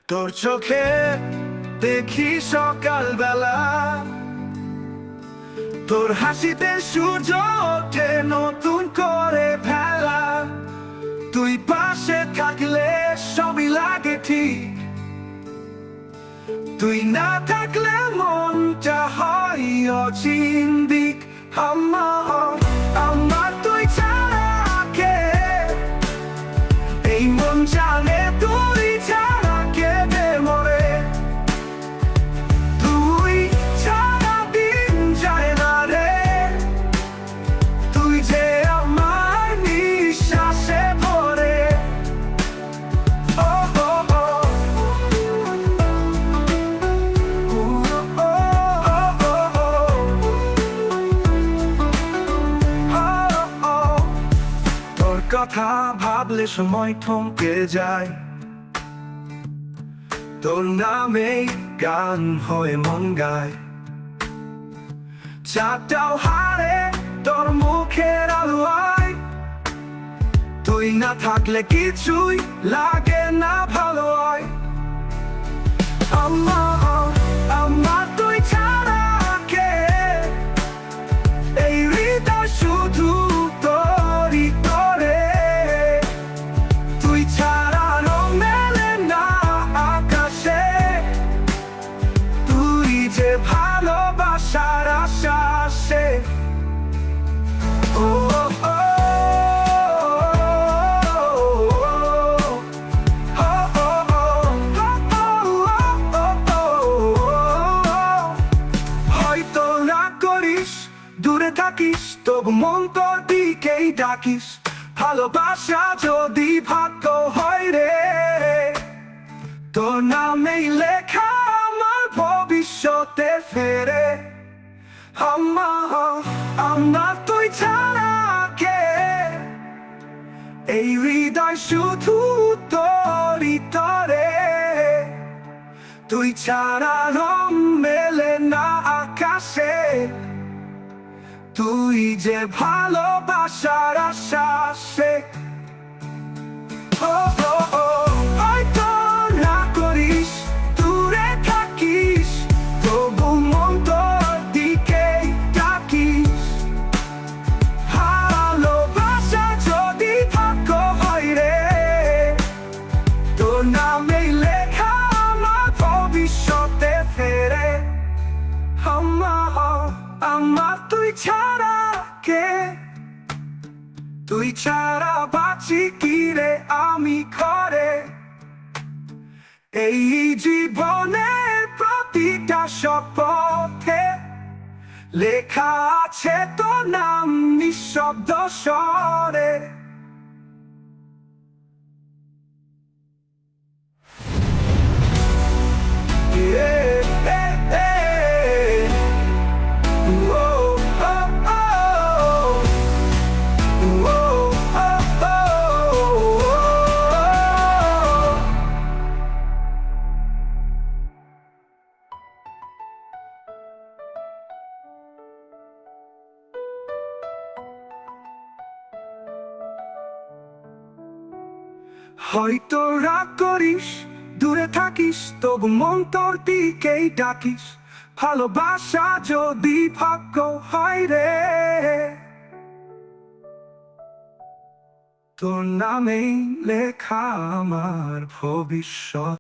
তোর চোখে দেখি সকালবেলা, তোর হাসিতে সূর্য ওঠে নতুন করে ভেলা। তুই পাশে থাকলে সবই লাগে ঠিক, তুই না থাকলে মনটা হয় অচিন্দিক। আমার তুই ছাড়া কে, এই মন জানে তুই ছাড়া কেঁদে মরে। তুই ছাড়া দিন যায় না রে, তুই যে আমার নিঃশ্বাসে ভরে। ও ও ও তোর কথা ভাবলে সময় থমকে যায়, তোর নামে গান হয়ে মন গায়। চারটাও হারে তোর মুখের আলোয়, তুই না থাকলে কিছুই লাগে না ভালো হয়। আমার তুই ছাড়া কে, এই হৃদয় শুধু তোরই তোরে। তুই ছাড়া রং মেলে না আকাশে, তুই যে ভালোবাসার আশ্বাসে। ও ও হয়তো রাগ করিস, দূরে থাকিস, তবু মন তোর দিকেই ডাকিস। ভালোবাসা যদি ভাগ্য হয় রে, তোর নামেই লেখা আমার ভবিষ্যতে ফেরে। আমার তুই ছাড়া কে, এই হৃদয় শুধু তোরই তরে। তুই ছাড়া রং মেলে না আকাশে, তুই যে ভালোবাসার আশ্বাসে। ও ও ও হয়তো না করিস, দূরে থাকিস, তবু মন তোর দিকেই ডাকিস। ভালোবাসা যদি ভাগ্য হয় রে, তোর নামেই লেখা আমার ভবিষ্যতে ফেরে। আমার তুই ছাড়া কে, তুই ছাড়া বাঁচি কি রে আমি ঘরে। এই জীবনের প্রতিটা শপথে লেখা আছে তোর নাম নিঃশব্দ স্বরে। হয়তো রাগ করিস, দূরে থাকিস, তবু মন তোর দিকেই ডাকিস। ভালোবাসা যদি ভাগ্য হয় রে, তোর নামেই লেখা আমার ভবিষ্যৎ।